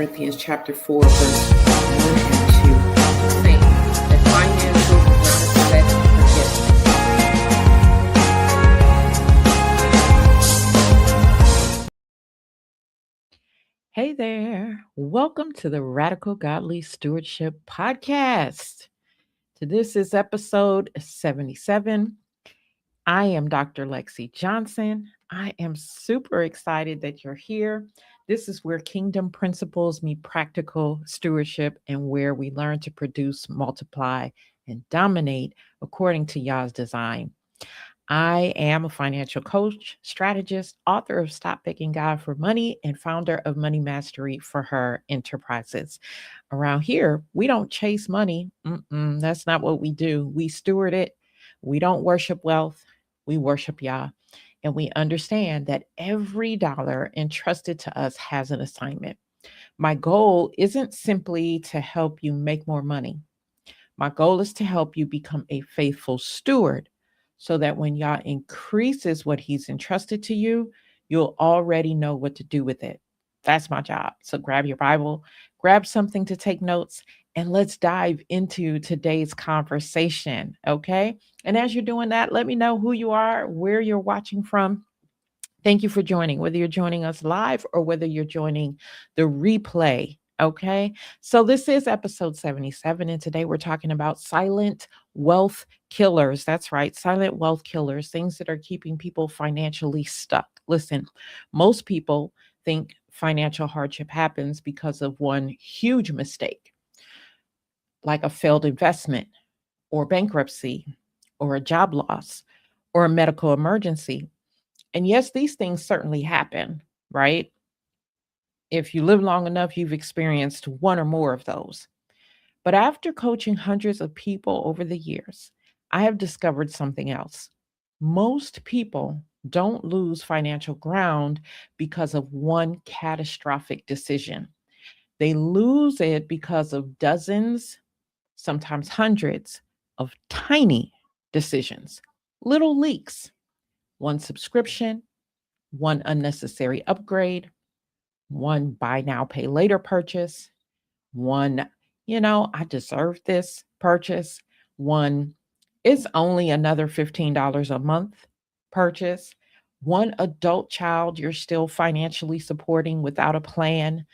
Philippians chapter 4, verse 1 and 2, saying that financial is not a Hey there. Welcome to the Radical Godly Stewardship Podcast. This is episode 77. I am Dr. Lexi Johnson. I am super excited that you're here. This is where kingdom principles meet practical stewardship and where we learn to produce, multiply, and dominate according to Yah's design. I am a financial coach, strategist, author of Stop Begging God for Money, and founder of Money Mastery for Her Enterprises. Around here, we don't chase money. That's not what we do. We steward it. We don't worship wealth. We worship Yah. And we understand that every dollar entrusted to us has an assignment. My goal isn't simply to help you make more money. My goal is to help you become a faithful steward so that when Yah increases what he's entrusted to you, you'll already know what to do with it. That's my job. So grab your Bible, grab something to take notes, and let's dive into today's conversation. Okay. And as you're doing that, let me know who you are, where you're watching from. Thank you for joining, whether you're joining us live or whether you're joining the replay. Okay. So this is episode 77. And today we're talking about silent wealth killers. That's right. Silent wealth killers, things that are keeping people financially stuck. Listen, most people think financial hardship happens because of one huge mistake, like a failed investment or bankruptcy or a job loss or a medical emergency. And yes, these things certainly happen, right? If you live long enough, you've experienced one or more of those. But after coaching hundreds of people over the years, I have discovered something else. Most people don't lose financial ground because of one catastrophic decision. They lose it because of dozens, sometimes hundreds of tiny decisions, little leaks, one subscription, one unnecessary upgrade, one buy now, pay later purchase, one, I deserve this purchase, one, it's only another $15 a month purchase, one adult child you're still financially supporting without a plan.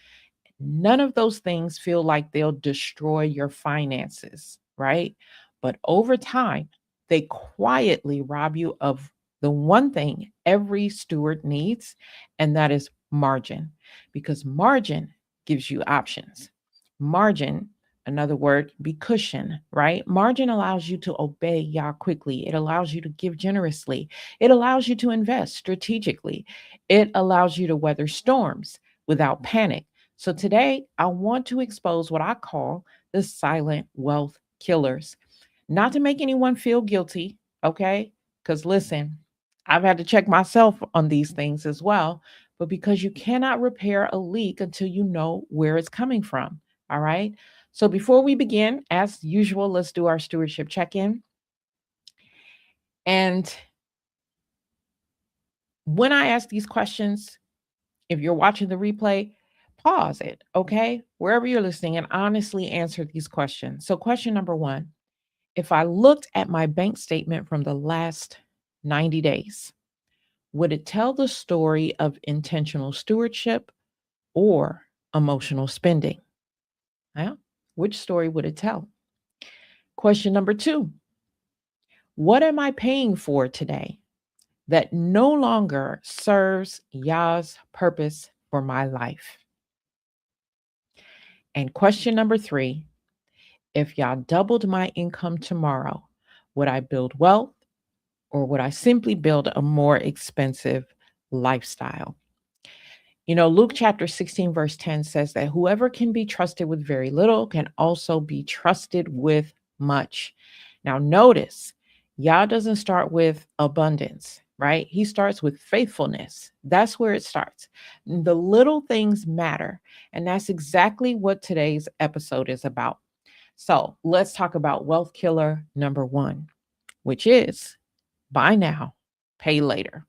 None of those things feel like they'll destroy your finances, right? But over time, they quietly rob you of the one thing every steward needs, and that is margin, because margin gives you options. Margin, another word, be cushion, right? Margin allows you to obey Yah quickly. It allows you to give generously. It allows you to invest strategically. It allows you to weather storms without panic. So today, I want to expose what I call the silent wealth killers. Not to make anyone feel guilty, okay? Because listen, I've had to check myself on these things as well, but because you cannot repair a leak until you know where it's coming from, all right? So before we begin, as usual, let's do our stewardship check in. And when I ask these questions, if you're watching the replay, pause it, okay? Wherever you're listening, and honestly answer these questions. So, question number one, if I looked at my bank statement from the last 90 days, would it tell the story of intentional stewardship or emotional spending? Yeah. Which story would it tell? Question number two, what am I paying for today that no longer serves Yah's purpose for my life? And question number three, if Yah doubled my income tomorrow, would I build wealth or would I simply build a more expensive lifestyle? Luke chapter 16, verse 10 says that whoever can be trusted with very little can also be trusted with much. Now, notice, Yah doesn't start with abundance, right? He starts with faithfulness. That's where it starts. The little things matter. And that's exactly what today's episode is about. So let's talk about wealth killer number one, which is buy now, pay later.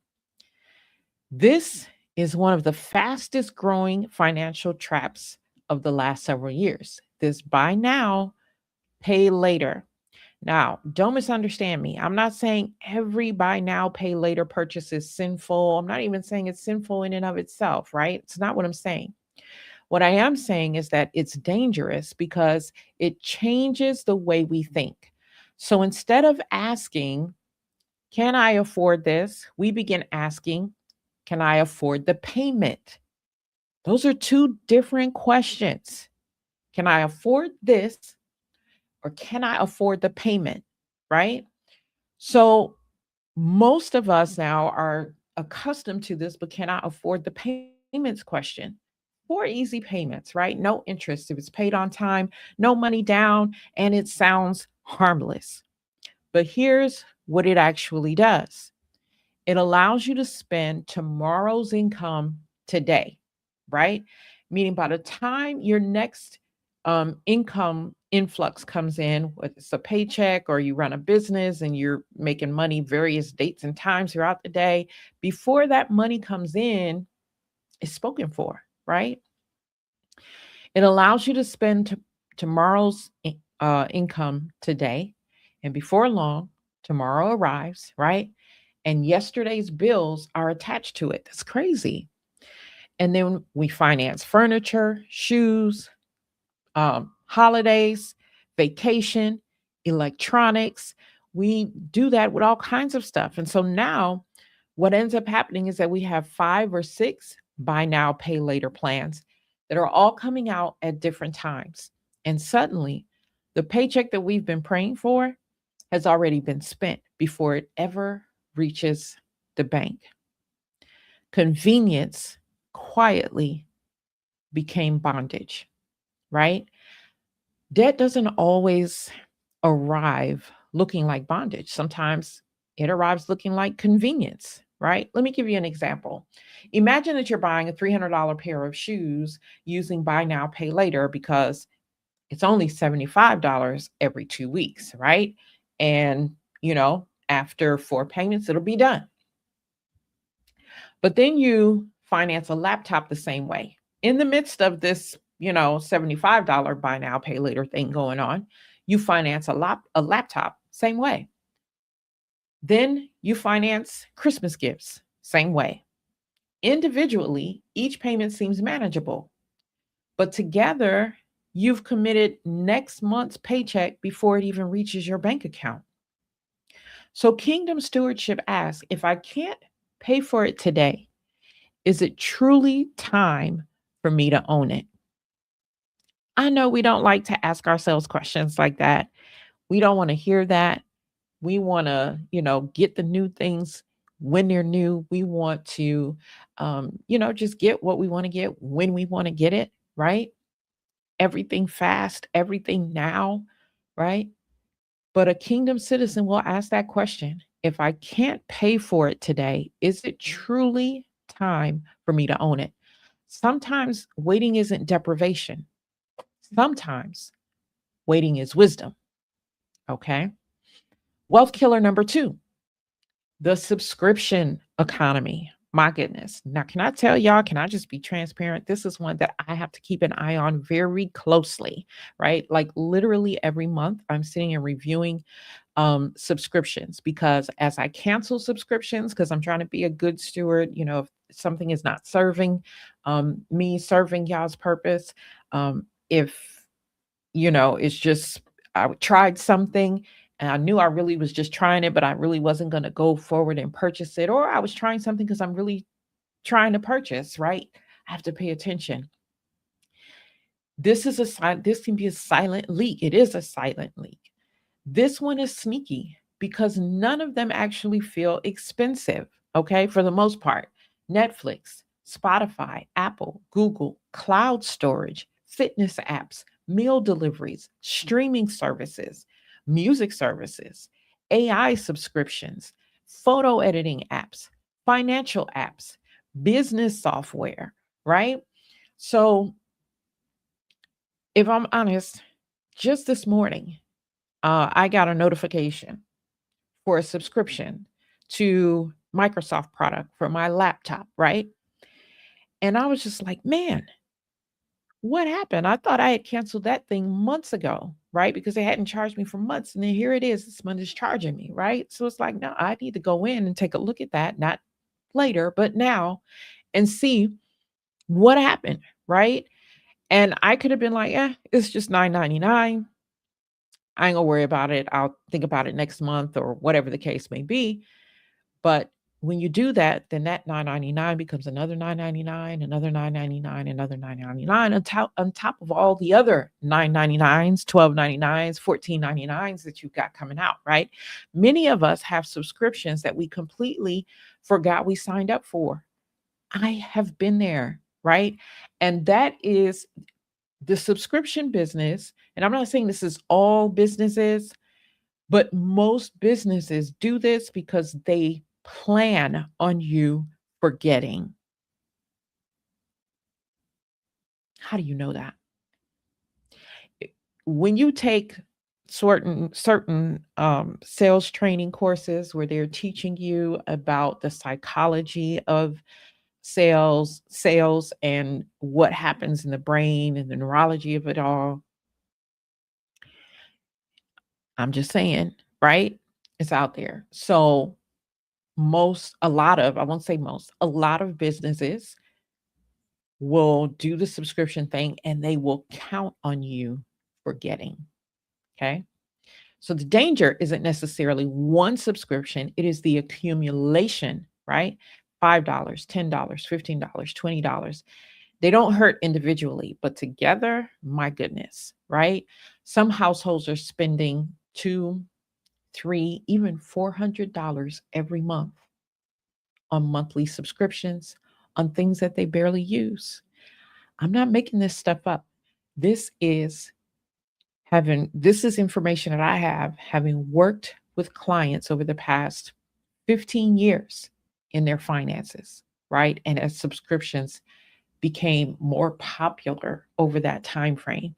This is one of the fastest growing financial traps of the last several years. This buy now, pay later. Now, don't misunderstand me. I'm not saying every buy now, pay later purchase is sinful. I'm not even saying it's sinful in and of itself, right? It's not what I'm saying. What I am saying is that it's dangerous because it changes the way we think. So instead of asking, can I afford this? We begin asking, can I afford the payment? Those are two different questions. Can I afford this or can I afford the payment? Right? So most of us now are accustomed to this, but cannot afford the payments question. Four easy payments, right? No interest. If it's paid on time, no money down, and it sounds harmless. But here's what it actually does: it allows you to spend tomorrow's income today, right? Meaning by the time your next income influx comes in, whether it's a paycheck or you run a business and you're making money various dates and times throughout the day, before that money comes in, it's spoken for, right? It allows you to spend tomorrow's income today. And before long, tomorrow arrives, right? And yesterday's bills are attached to it. That's crazy. And then we finance furniture, shoes, holidays, vacation, electronics. We do that with all kinds of stuff. And so now what ends up happening is that we have 5 or 6 buy now, pay later plans that are all coming out at different times. And suddenly, the paycheck that we've been praying for has already been spent before it ever reaches the bank. Convenience quietly became bondage, right? Debt doesn't always arrive looking like bondage. Sometimes it arrives looking like convenience, right? Let me give you an example. Imagine that you're buying a $300 pair of shoes using buy now, pay later because it's only $75 every 2 weeks, right? And, after 4 payments, it'll be done. But then you finance a laptop the same way. In the midst of this, $75 buy now, pay later thing going on, you finance a laptop, same way. Then you finance Christmas gifts, same way. Individually, each payment seems manageable, but together, you've committed next month's paycheck before it even reaches your bank account. So, Kingdom Stewardship asks, if I can't pay for it today, is it truly time for me to own it? I know we don't like to ask ourselves questions like that. We don't want to hear that. We want to, get the new things when they're new. We want to, just get what we want to get when we want to get it, right? Everything fast, everything now, right? But a kingdom citizen will ask that question: if I can't pay for it today, is it truly time for me to own it? Sometimes waiting isn't deprivation. Sometimes waiting is wisdom. Okay. Wealth killer number 2, the subscription economy. My goodness. Now, can I tell y'all, can I just be transparent? This is one that I have to keep an eye on very closely, right? Like literally every month, I'm sitting and reviewing subscriptions, because as I cancel subscriptions, because I'm trying to be a good steward, if something is not serving me, serving y'all's purpose, if it's just I tried something and I knew I really was just trying it, but I really wasn't going to go forward and purchase it, or I was trying something because I'm really trying to purchase, right? I have to pay attention. This can be a silent leak. It is a silent leak. This one is sneaky because none of them actually feel expensive, okay, for the most part. Netflix, Spotify, Apple, Google, cloud storage, fitness apps, meal deliveries, streaming services, music services, AI subscriptions, photo editing apps, financial apps, business software, right? So, if I'm honest, just this morning, I got a notification for a subscription to Microsoft product for my laptop, right? And I was just like, man, what happened? I thought I had canceled that thing months ago, right? Because they hadn't charged me for months. And then here it is, this month is charging me, right? So it's like, no, I need to go in and take a look at that, not later, but now, and see what happened, right? And I could have been like, it's just $9.99. I ain't gonna worry about it. I'll think about it next month or whatever the case may be. But when you do that, then that 9.99 becomes another 9.99, another 9.99, another 9.99 on top of all the other 9.99s, 12.99s, 14.99s that you've got coming out, right? Many of us have subscriptions that we completely forgot we signed up for. I have been there, right? And that is the subscription business. And I'm not saying this is all businesses, but most businesses do this because they plan on you forgetting. How do you know that? When you take certain sales training courses where they're teaching you about the psychology of sales and what happens in the brain and the neurology of it all, I'm just saying, right? It's out there. So I won't say most, a lot of businesses will do the subscription thing and they will count on you forgetting. Okay. So the danger isn't necessarily one subscription, it is the accumulation, right? $5, $10, $15, $20. They don't hurt individually, but together, my goodness, right? Some households are spending two, three, even $400 every month on monthly subscriptions on things that they barely use. I'm not making this stuff up. This is this is information that I have having worked with clients over the past 15 years in their finances, right? And as subscriptions became more popular over that time frame.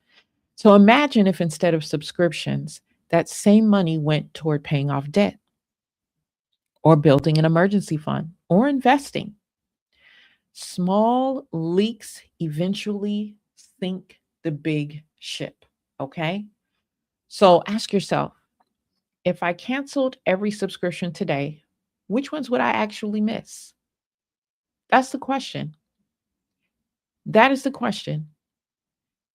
So imagine if instead of subscriptions, that same money went toward paying off debt or building an emergency fund or investing. Small leaks eventually sink the big ship. Okay. So ask yourself, if I canceled every subscription today, which ones would I actually miss? That's the question. That is the question.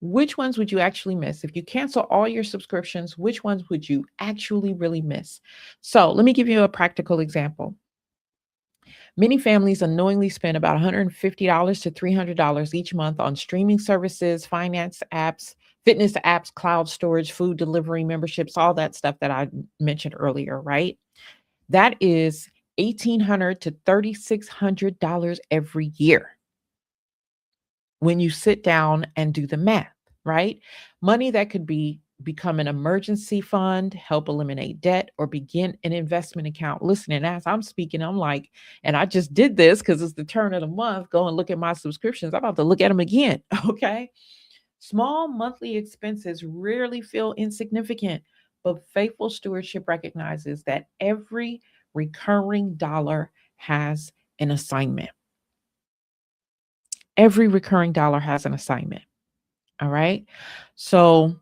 Which ones would you actually miss? If you cancel all your subscriptions, which ones would you actually really miss? So let me give you a practical example. Many families unknowingly spend about $150 to $300 each month on streaming services, finance apps, fitness apps, cloud storage, food delivery memberships, all that stuff that I mentioned earlier, right? That is $1,800 to $3,600 every year when you sit down and do the math, right? Money that could become an emergency fund, help eliminate debt, or begin an investment account. Listen, and as I'm speaking, I'm like, and I just did this because it's the turn of the month. Go and look at my subscriptions. I'm about to look at them again. Okay. Small monthly expenses rarely feel insignificant, but faithful stewardship recognizes that every recurring dollar has an assignment. Every recurring dollar has an assignment. All right. So,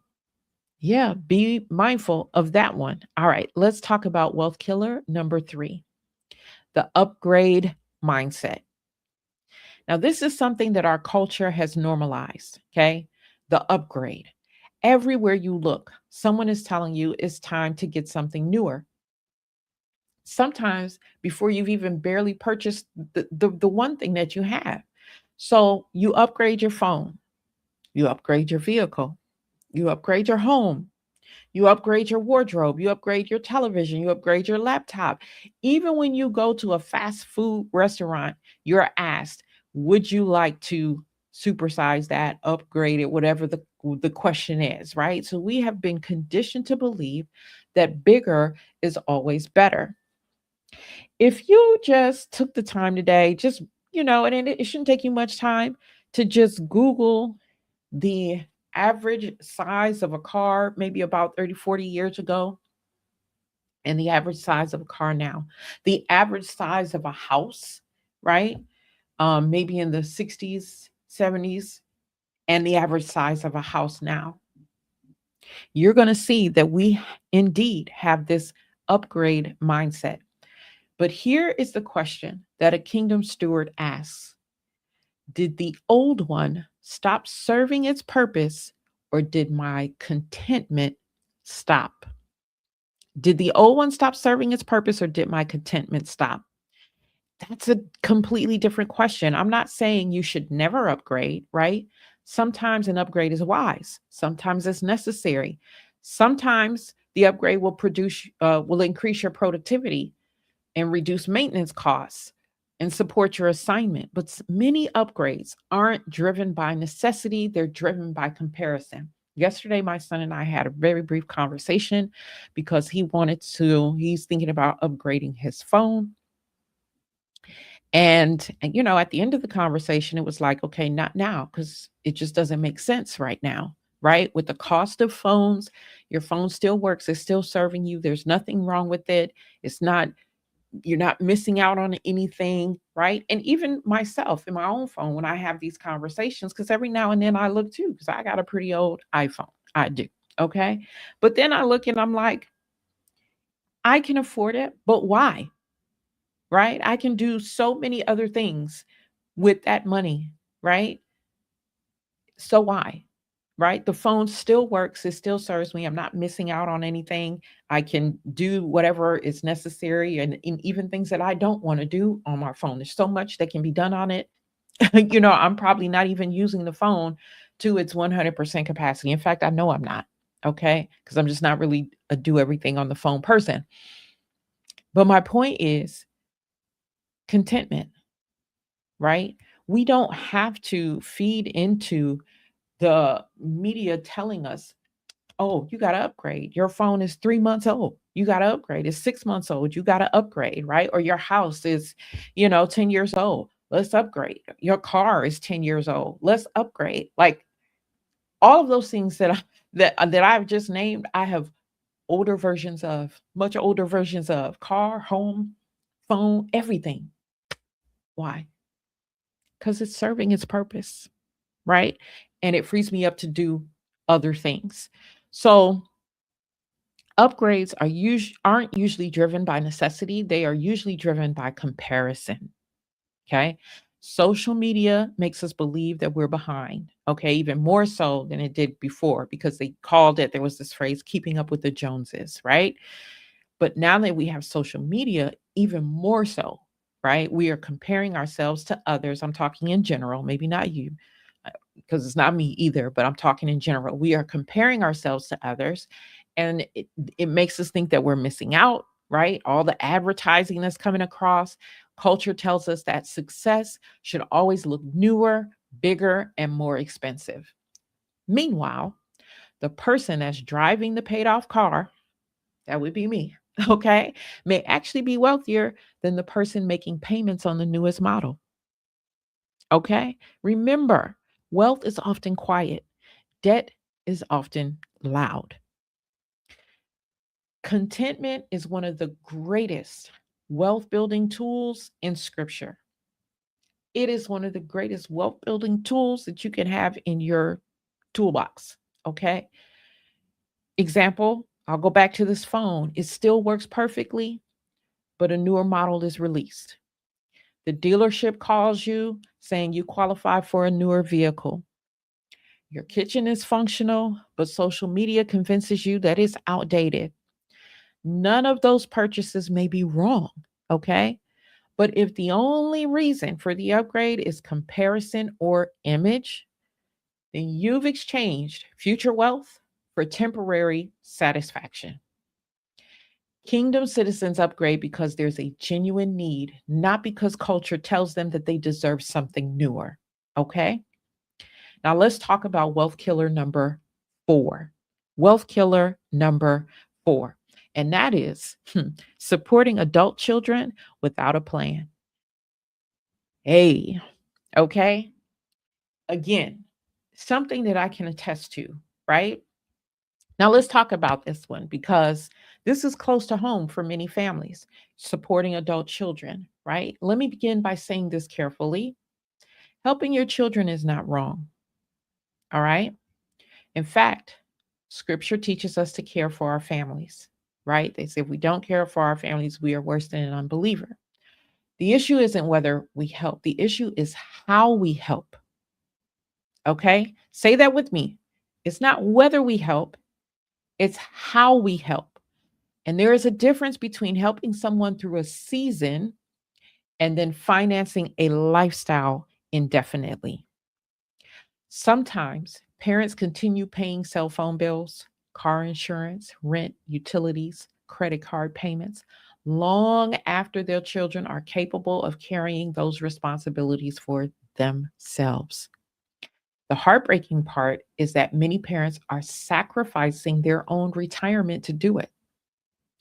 yeah, be mindful of that one. All right. Let's talk about wealth killer number 3, the upgrade mindset. Now, this is something that our culture has normalized. Okay. The upgrade. Everywhere you look, someone is telling you it's time to get something newer. Sometimes before you've even barely purchased the one thing that you have. So you upgrade your phone, you upgrade your vehicle, you upgrade your home, you upgrade your wardrobe, you upgrade your television, you upgrade your laptop. Even when you go to a fast food restaurant, you're asked, would you like to supersize that, upgrade it, whatever the question is, right? So we have been conditioned to believe that bigger is always better. If you just took the time today, just, and it shouldn't take you much time to just Google the average size of a car, maybe about 30, 40 years ago, and the average size of a car now, the average size of a house, right? Maybe in the 60s, 70s, and the average size of a house now, you're going to see that we indeed have this upgrade mindset. But here is the question that a kingdom steward asks: did the old one stop serving its purpose, or did my contentment stop? Did the old one stop serving its purpose, or did my contentment stop? That's a completely different question. I'm not saying you should never upgrade, right? Sometimes an upgrade is wise. Sometimes it's necessary. Sometimes the upgrade will increase your productivity and reduce maintenance costs and support your assignment. But many upgrades aren't driven by necessity, they're driven by comparison. Yesterday, my son and I had a very brief conversation because he's thinking about upgrading his phone. And at the end of the conversation, it was like, okay, not now, because it just doesn't make sense right now, right? With the cost of phones, your phone still works, it's still serving you. There's nothing wrong with it. It's not, you're not missing out on anything, right? And even myself in my own phone, when I have these conversations, because every now and then I look too, because I got a pretty old iPhone. I do. Okay. But then I look and I'm like, I can afford it, but why? Right? I can do so many other things with that money, right? So why? Right? The phone still works, it still serves me. I'm not missing out on anything. I can do whatever is necessary, and even things that I don't want to do on my phone. There's so much that can be done on it. I'm probably not even using the phone to its 100% capacity. In fact, I know I'm not. Okay? Because I'm just not really a do everything on the phone person. But my point is contentment, right? We don't have to feed into the media telling us, oh, you got to upgrade. Your phone is 3 months old. You got to upgrade. It's 6 months old. You got to upgrade, right? Or your house is, 10 years old. Let's upgrade. Your car is 10 years old. Let's upgrade. Like all of those things that I've just named, I have older versions of, much older versions of car, home, phone, everything. Why? Because it's serving its purpose, right? And it frees me up to do other things. So upgrades aren't usually driven by necessity. They are usually driven by comparison. Okay. Social media makes us believe that we're behind. Okay. Even more so than it did before, because they called it, there was this phrase, keeping up with the Joneses, right? But now that we have social media, even more so, right? We are comparing ourselves to others. I'm talking in general, maybe not you, because it's not me either, but I'm talking in general. We are comparing ourselves to others, and it makes us think that we're missing out, right? All the advertising that's coming across. Culture tells us that success should always look newer, bigger, and more expensive. Meanwhile, the person that's driving the paid off car, that would be me, okay, may actually be wealthier than the person making payments on the newest model. Okay. Remember, wealth is often quiet, debt is often loud. Contentment is one of the greatest wealth building tools in scripture. It is one of the greatest wealth building tools that you can have in your toolbox. Okay. Example, I'll go back to this phone. It still works perfectly, but a newer model is released. The dealership calls you saying you qualify for a newer vehicle. Your kitchen is functional, but social media convinces you that it's outdated. None of those purchases may be wrong, okay? But if the only reason for the upgrade is comparison or image, then you've exchanged future wealth for temporary satisfaction. Kingdom citizens upgrade because there's a genuine need, not because culture tells them that they deserve something newer, okay? Now let's talk about wealth killer number 4. Wealth killer number 4. And that is supporting adult children without a plan. Hey, okay. Again, something that I can attest to, right? Now let's talk about this one because this is close to home for many families, supporting adult children, right? Let me begin by saying this carefully. Helping your children is not wrong. All right. In fact, scripture teaches us to care for our families, right? They say if we don't care for our families, we are worse than an unbeliever. The issue isn't whether we help, the issue is how we help. Okay. Say that with me. It's not whether we help, it's how we help. And there is a difference between helping someone through a season and then financing a lifestyle indefinitely. Sometimes parents continue paying cell phone bills, car insurance, rent, utilities, credit card payments long after their children are capable of carrying those responsibilities for themselves. The heartbreaking part is that many parents are sacrificing their own retirement to do it.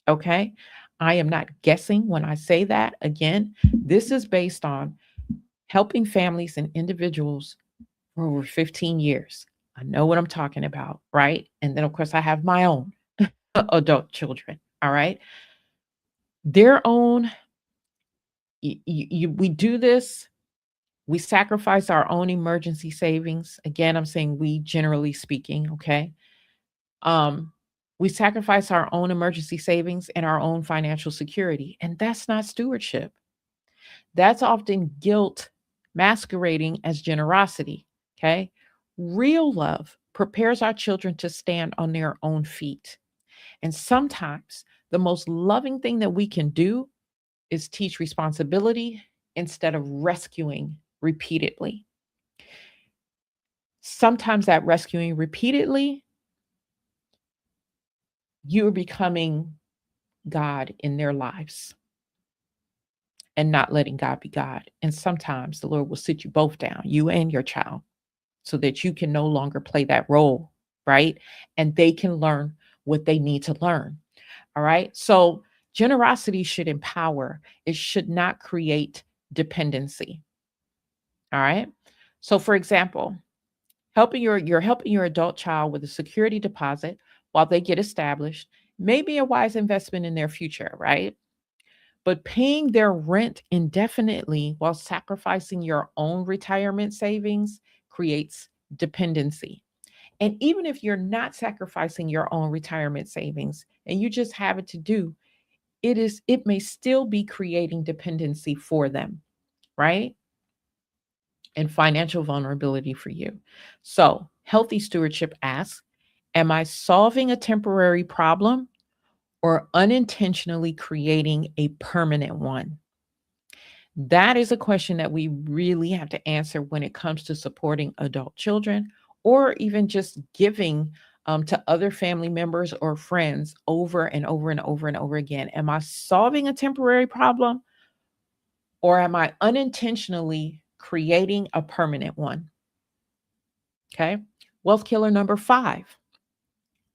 Okay. I am not guessing when I say that. Again, this is based on helping families and individuals for over 15 years. I know what I'm talking about, right? And then, of course, I have my own adult children. All right. Their own, we do this. We sacrifice our own emergency savings. Again, I'm saying we, generally speaking, okay? Um, we sacrifice our own emergency savings and our own financial security. And that's not stewardship. That's often guilt masquerading as generosity. Okay. Real love prepares our children to stand on their own feet. And sometimes the most loving thing that we can do is teach responsibility instead of rescuing repeatedly. Sometimes that rescuing repeatedly, you're becoming God in their lives and not letting God be God. And sometimes the Lord will sit you both down, you and your child, so that you can no longer play that role, right? And they can learn what they need to learn. All right. So generosity should empower, it should not create dependency. All right. So for example, you're helping your adult child with a security deposit while they get established, may be a wise investment in their future, right? But paying their rent indefinitely while sacrificing your own retirement savings creates dependency. And even if you're not sacrificing your own retirement savings and you just have it to do, it may still be creating dependency for them, right? And financial vulnerability for you. So, healthy stewardship asks, am I solving a temporary problem or unintentionally creating a permanent one? That is a question that we really have to answer when it comes to supporting adult children or even just giving to other family members or friends over and over and over and over again. Am I solving a temporary problem or am I unintentionally creating a permanent one? Okay. Wealth killer number 5,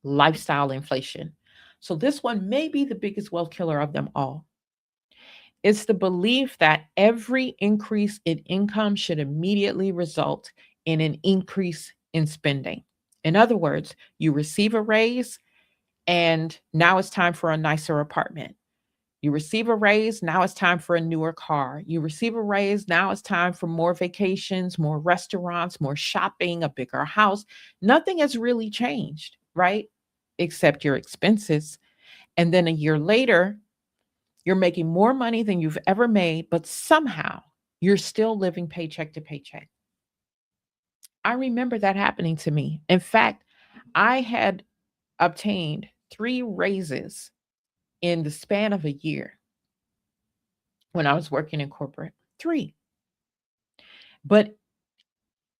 lifestyle inflation. So, this one may be the biggest wealth killer of them all. It's the belief that every increase in income should immediately result in an increase in spending. In other words, you receive a raise and now it's time for a nicer apartment. You receive a raise, now it's time for a newer car. You receive a raise, now it's time for more vacations, more restaurants, more shopping, a bigger house. Nothing has really changed, right? Except your expenses. And then a year later, you're making more money than you've ever made, but somehow you're still living paycheck to paycheck. I remember that happening to me. In fact, I had obtained 3 raises in the span of a year when I was working in corporate. 3. But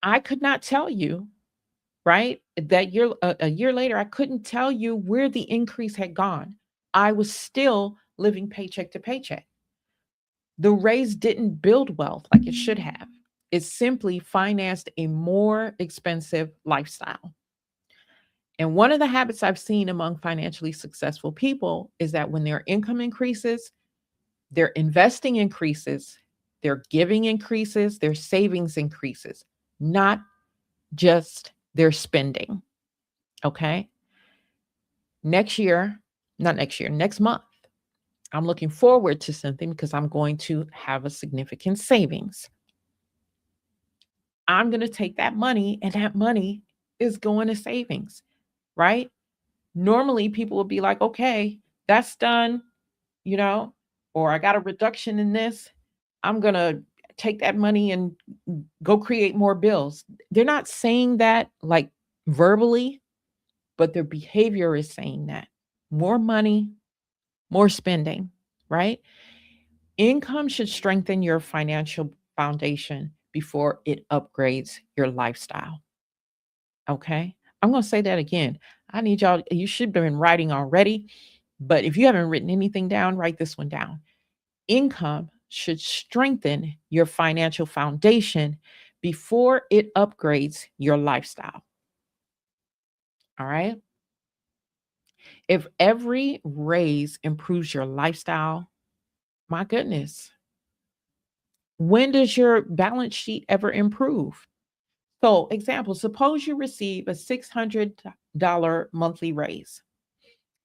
I could not tell you, right? That year a year later I couldn't tell you where the increase had gone. I was still living paycheck to paycheck. The raise didn't build wealth like it should have. It simply financed a more expensive lifestyle. And one of the habits I've seen among financially successful people is that when their income increases, their investing increases, their giving increases, their savings increases, not just their spending. Okay. Next month, I'm looking forward to something because I'm going to have a significant savings. I'm going to take that money, and that money is going to savings, right? Normally people will be like, okay, that's done, you know, or I got a reduction in this. I'm going to take that money and go create more bills. They're not saying that like verbally, but their behavior is saying that more money, more spending, right? Income should strengthen your financial foundation before it upgrades your lifestyle. Okay. I'm going to say that again. I need y'all, you should have been writing already, but if you haven't written anything down, write this one down. Income should strengthen your financial foundation before it upgrades your lifestyle. All right. If every raise improves your lifestyle, my goodness, when does your balance sheet ever improve? So, example, suppose you receive a $600 monthly raise.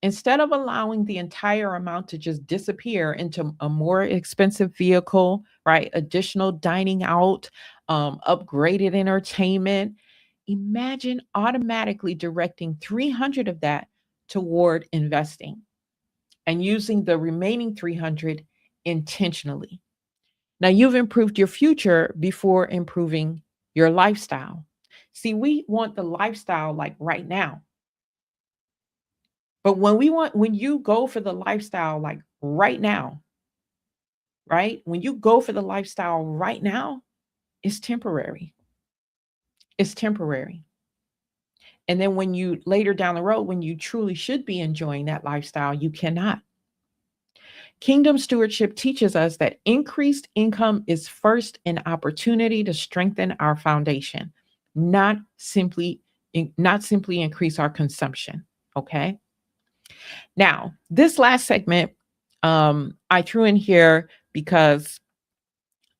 Instead of allowing the entire amount to just disappear into a more expensive vehicle, right? Additional dining out, upgraded entertainment, imagine automatically directing 300 of that toward investing and using the remaining 300 intentionally. Now you've improved your future before improving your lifestyle. See, we want the lifestyle like right now. But when you go for the lifestyle like right now, right? When you go for the lifestyle right now, it's temporary. It's temporary. And then when you later down the road, when you truly should be enjoying that lifestyle, you cannot. Kingdom stewardship teaches us that increased income is first an opportunity to strengthen our foundation, not simply not simply increase our consumption. Okay. Now, this last segment, I threw in here because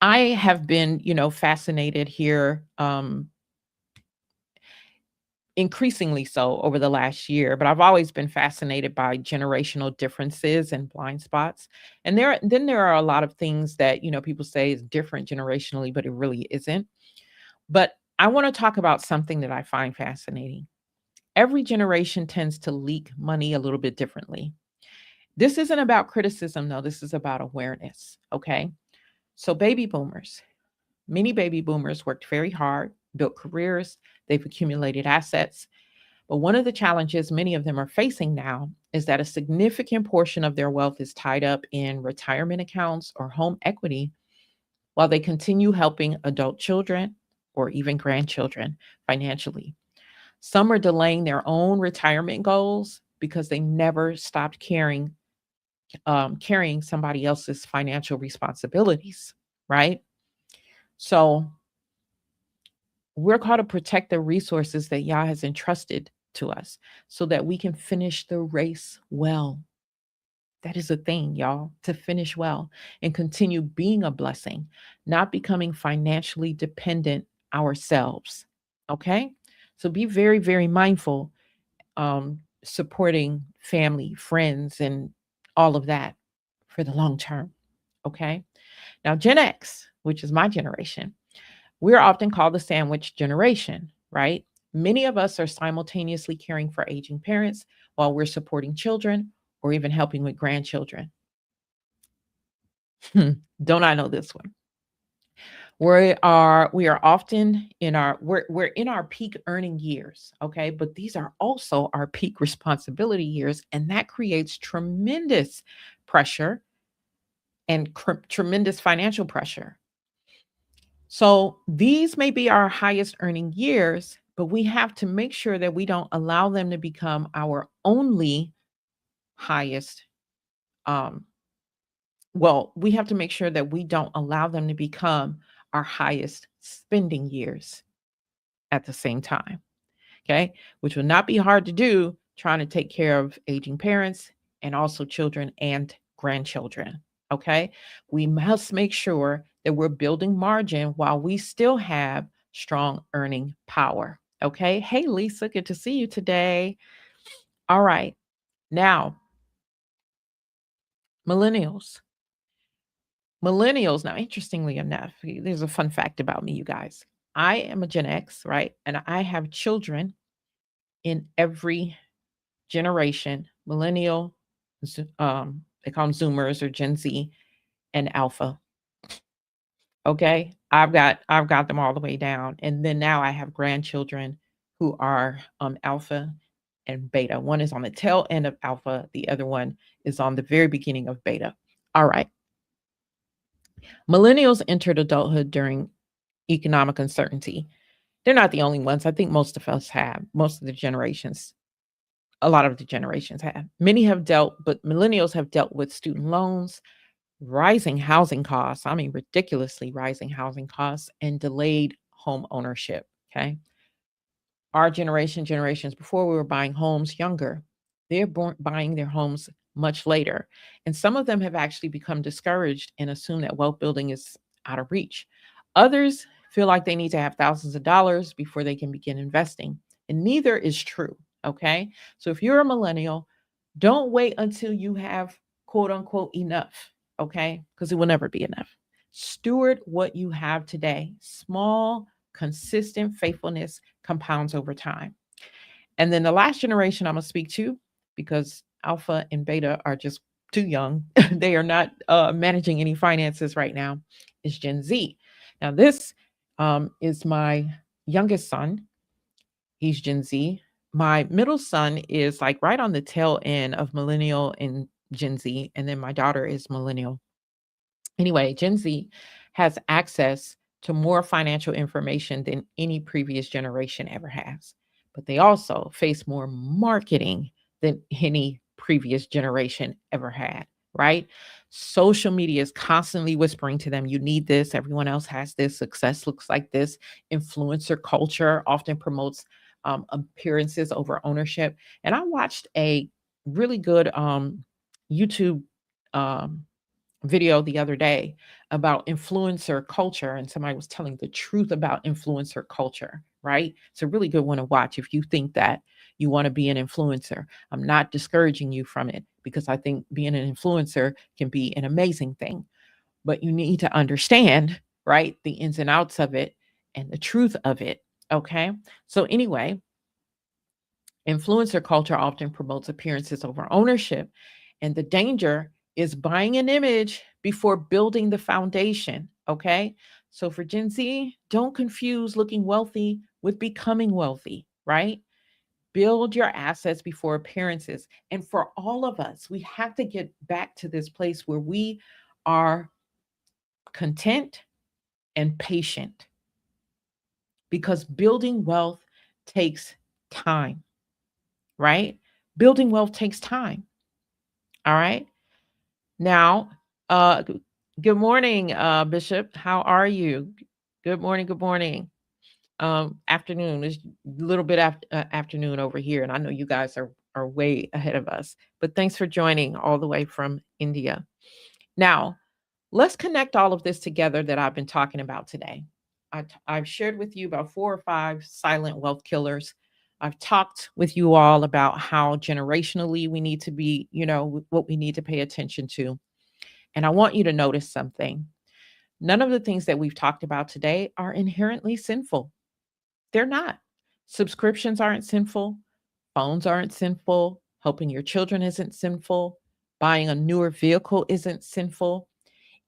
I have been, fascinated here, increasingly so over the last year, but I've always been fascinated by generational differences and blind spots. And there are a lot of things that, people say is different generationally, but it really isn't. But I want to talk about something that I find fascinating. Every generation tends to leak money a little bit differently. This isn't about criticism, though. This is about awareness. Okay. So, baby boomers, many baby boomers worked very hard, built careers, they've accumulated assets. But one of the challenges many of them are facing now is that a significant portion of their wealth is tied up in retirement accounts or home equity while they continue helping adult children or even grandchildren financially. Some are delaying their own retirement goals because they never stopped carrying somebody else's financial responsibilities, right? So we're called to protect the resources that Yah has entrusted to us so that we can finish the race well. That is a thing, y'all, to finish well and continue being a blessing, not becoming financially dependent ourselves. Okay. So be very, very mindful, supporting family, friends, and all of that for the long term. Okay. Now, Gen X, which is my generation, we're often called the sandwich generation, right? Many of us are simultaneously caring for aging parents while we're supporting children or even helping with grandchildren. Don't I know this one? We are often in our we're in our peak earning years, okay? But these are also our peak responsibility years, and that creates tremendous pressure and tremendous financial pressure. So these may be our highest earning years, but we have to make sure that we don't allow them to become our only highest. Um, well, we have to make sure that we don't allow them to become our highest spending years at the same time. Okay. Which will not be hard to do trying to take care of aging parents and also children and grandchildren. Okay. We must make sure that we're building margin while we still have strong earning power. Okay. Hey, Lisa, good to see you today. All right. Now, millennials. Millennials, now, interestingly enough, there's a fun fact about me, you guys. I am a Gen X, right? And I have children in every generation, millennial, they call them Zoomers or Gen Z, and Alpha. Okay, I've got them all the way down, and then now I have grandchildren who are Alpha and Beta. One is on the tail end of Alpha, the other one is on the very beginning of Beta. All right, millennials entered adulthood during economic uncertainty. They're not the only ones. I think most of us have. Most of the generations, a lot of the generations have. Many have dealt, but millennials have dealt with student loans, rising housing costs. I mean, ridiculously rising housing costs and delayed home ownership. Okay. Our generation, generations before, we were buying homes younger. They're buying their homes much later. And some of them have actually become discouraged and assume that wealth building is out of reach. Others feel like they need to have thousands of dollars before they can begin investing. And neither is true. Okay. So if you're a millennial, don't wait until you have quote unquote enough. Okay. Because it will never be enough. Steward what you have today. Small, consistent faithfulness compounds over time. And then the last generation I'm going to speak to, because Alpha and Beta are just too young, they are not managing any finances right now, is Gen Z. Now, this is my youngest son. He's Gen Z. My middle son is like right on the tail end of millennial and Gen Z. And then my daughter is millennial. Anyway, Gen Z has access to more financial information than any previous generation ever has. But they also face more marketing than any previous generation ever had, right? Social media is constantly whispering to them, you need this, everyone else has this, success looks like this. Influencer culture often promotes appearances over ownership. And I watched a really good YouTube um, video the other day about influencer culture, and somebody was telling the truth about influencer culture, right? It's a really good one to watch if you think that you want to be an influencer. I'm not discouraging you from it because I think being an influencer can be an amazing thing, but you need to understand, right, the ins and outs of it and the truth of it. Okay. So, anyway, influencer culture often promotes appearances over ownership, and the danger is buying an image before building the foundation. Okay. So for Gen Z, don't confuse looking wealthy with becoming wealthy, right? Build your assets before appearances. And for all of us, we have to get back to this place where we are content and patient, because building wealth takes time, right? Building wealth takes time. All right. Now, good morning, Bishop. How are you? Good morning. Good morning. Afternoon is a little bit after afternoon over here, and I know you guys are way ahead of us. But thanks for joining all the way from India. Now, let's connect all of this together that I've been talking about today. I've shared with you about 4 or 5 silent wealth killers. I've talked with you all about how generationally we need to be, what we need to pay attention to. And I want you to notice something. None of the things that we've talked about today are inherently sinful. They're not. Subscriptions aren't sinful. Phones aren't sinful. Helping your children isn't sinful. Buying a newer vehicle isn't sinful.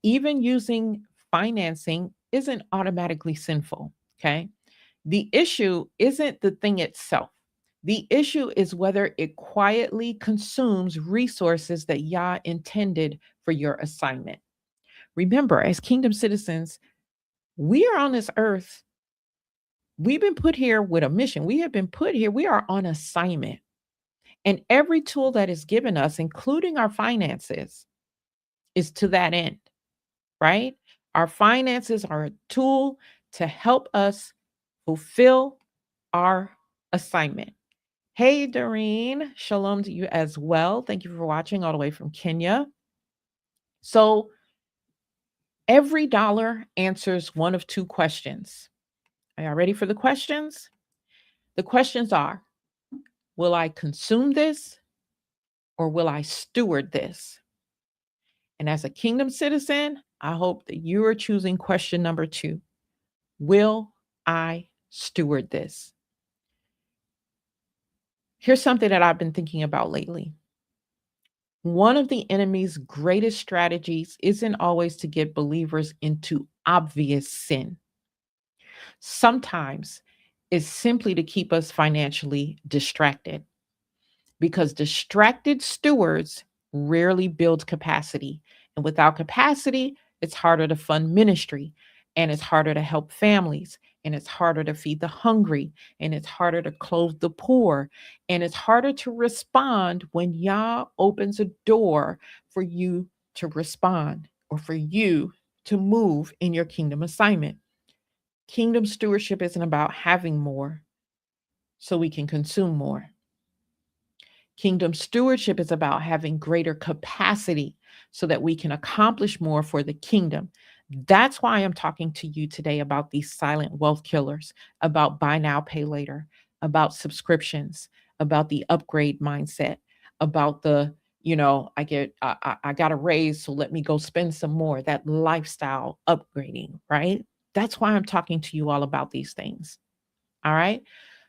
Even using financing isn't automatically sinful. Okay. The issue isn't the thing itself. The issue is whether it quietly consumes resources that Yah intended for your assignment. Remember, as kingdom citizens, we are on this earth. We've been put here with a mission. We have been put here. We are on assignment. And every tool that is given us, including our finances, is to that end, right? Our finances are a tool to help us fulfill our assignment. Hey, Doreen, shalom to you as well. Thank you for watching all the way from Kenya. So, every dollar answers one of 2 questions. Are you ready for the questions? The questions are, will I consume this or will I steward this? And as a kingdom citizen, I hope that you are choosing question number 2. Will I steward this? Here's something that I've been thinking about lately. One of the enemy's greatest strategies isn't always to get believers into obvious sin. Sometimes it's simply to keep us financially distracted, because distracted stewards rarely build capacity. And without capacity, it's harder to fund ministry, and it's harder to help families, and it's harder to feed the hungry, and it's harder to clothe the poor, and it's harder to respond when Yah opens a door for you to respond or for you to move in your kingdom assignment. Kingdom stewardship isn't about having more so we can consume more. Kingdom stewardship is about having greater capacity so that we can accomplish more for the kingdom. That's why I'm talking to you today about these silent wealth killers, about buy now, pay later, about subscriptions, about the upgrade mindset, about the, I got a raise, so let me go spend some more, that lifestyle upgrading, right? That's why I'm talking to you all about these things. All right.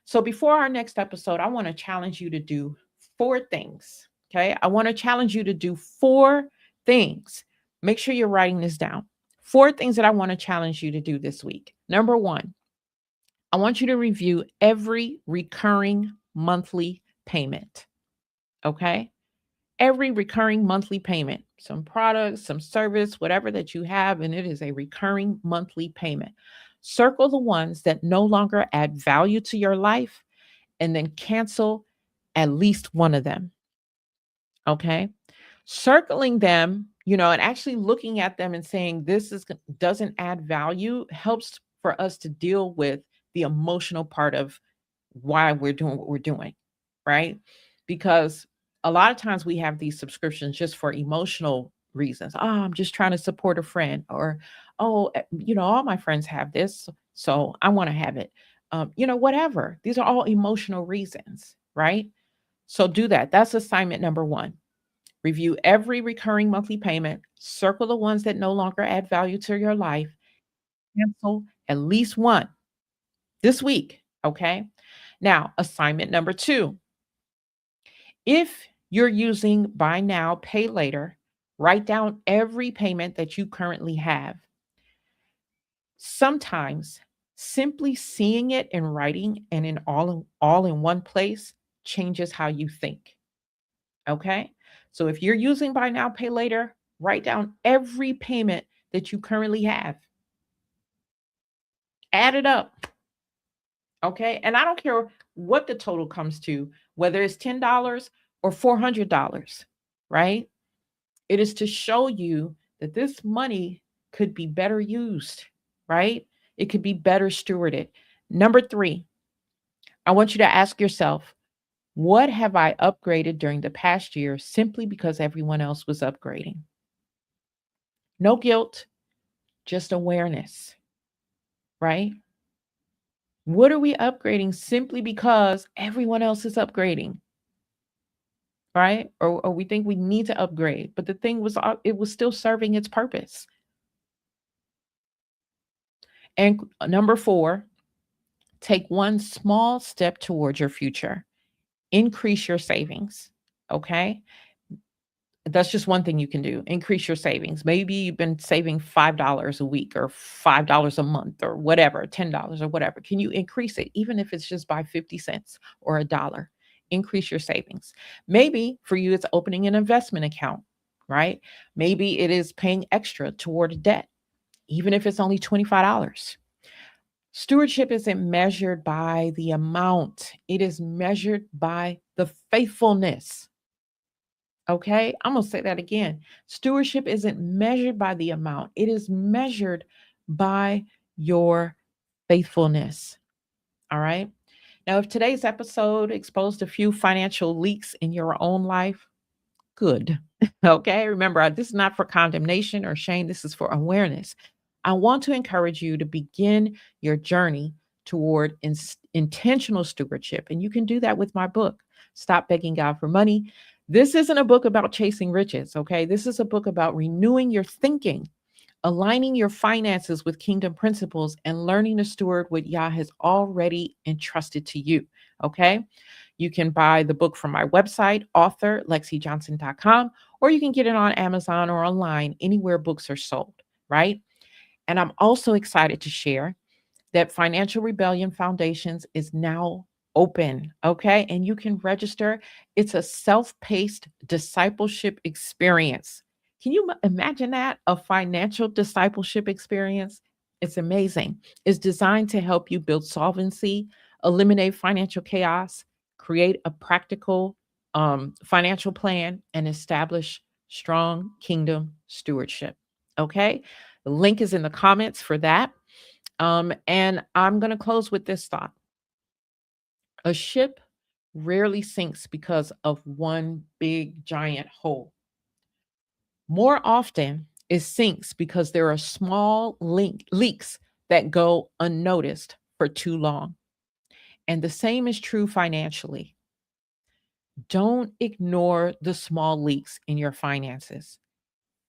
So before our next episode, I want to challenge you to do four things. Okay. I want to challenge you to do four things. Make sure you're writing this down. Four things that I want to challenge you to do this week. Number one, I want you to review every recurring monthly payment. Okay. Every recurring monthly payment, some product, some service, whatever that you have, and it is a recurring monthly payment. Circle the ones that no longer add value to your life and then cancel at least one of them. Okay. Circling them, and actually looking at them and saying doesn't add value helps for us to deal with the emotional part of why we're doing what we're doing, right? Because a lot of times we have these subscriptions just for emotional reasons. Oh, I'm just trying to support a friend, or all my friends have this, so I want to have it. Whatever. These are all emotional reasons, right? So do that. That's assignment number one. Review every recurring monthly payment, circle the ones that no longer add value to your life, cancel at least one this week. Okay. Now, assignment number two, if you're using buy now, pay later, write down every payment that you currently have. Sometimes simply seeing it in writing and in all in one place changes how you think. Okay? So if you're using buy now, pay later, write down every payment that you currently have. Add it up. Okay? And I don't care what the total comes to, whether it's $10 or $400, right? It is to show you that this money could be better used, right? It could be better stewarded. Number three, I want you to ask yourself, what have I upgraded during the past year simply because everyone else was upgrading? No guilt, just awareness, right? What are we upgrading simply because everyone else is upgrading? Right? Or we think we need to upgrade, but the thing was, it was still serving its purpose. And number four, take one small step towards your future. Increase your savings. Okay. That's just one thing you can do. Increase your savings. Maybe you've been saving $5 a week or $5 a month or whatever, $10 or whatever. Can you increase it, even if it's just by 50 cents or a dollar? Increase your savings. Maybe for you, it's opening an investment account, right? Maybe it is paying extra toward debt, even if it's only $25. Stewardship isn't measured by the amount, it is measured by the faithfulness. Okay, I'm going to say that again. Stewardship isn't measured by the amount, it is measured by your faithfulness. All right. Now, if today's episode exposed a few financial leaks in your own life, good. Okay. Remember, this is not for condemnation or shame, this is for awareness. I want to encourage you to begin your journey toward intentional stewardship. And you can do that with my book, Stop Begging God for Money. This isn't a book about chasing riches. Okay. This is a book about renewing your thinking, aligning your finances with kingdom principles, and learning to steward what Yah has already entrusted to you. Okay. You can buy the book from my website, author lexijohnson.com, or you can get it on Amazon or online, anywhere books are sold, right? And I'm also excited to share that Financial Rebellion Foundations is now open. Okay. And you can register. It's a self paced discipleship experience. Can you imagine that? A financial discipleship experience? It's amazing. It's designed to help you build solvency, eliminate financial chaos, create a practical financial plan, and establish strong kingdom stewardship. Okay. The link is in the comments for that. And I'm going to close with this thought. A ship rarely sinks because of one big giant hole. More often, it sinks because there are small leaks that go unnoticed for too long. And the same is true financially. Don't ignore the small leaks in your finances.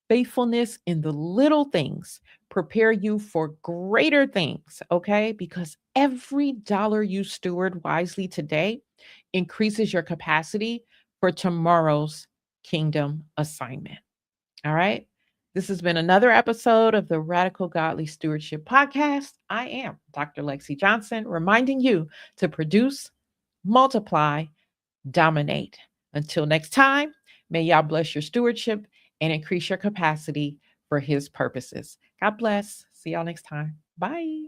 Faithfulness in the little things prepare you for greater things, okay? Because every dollar you steward wisely today increases your capacity for tomorrow's kingdom assignment. All right? This has been another episode of the Radical Godly Stewardship Podcast. I am Dr. Lexi Johnson, reminding you to produce, multiply, dominate. Until next time, may y'all bless your stewardship and increase your capacity for his purposes. God bless. See y'all next time. Bye.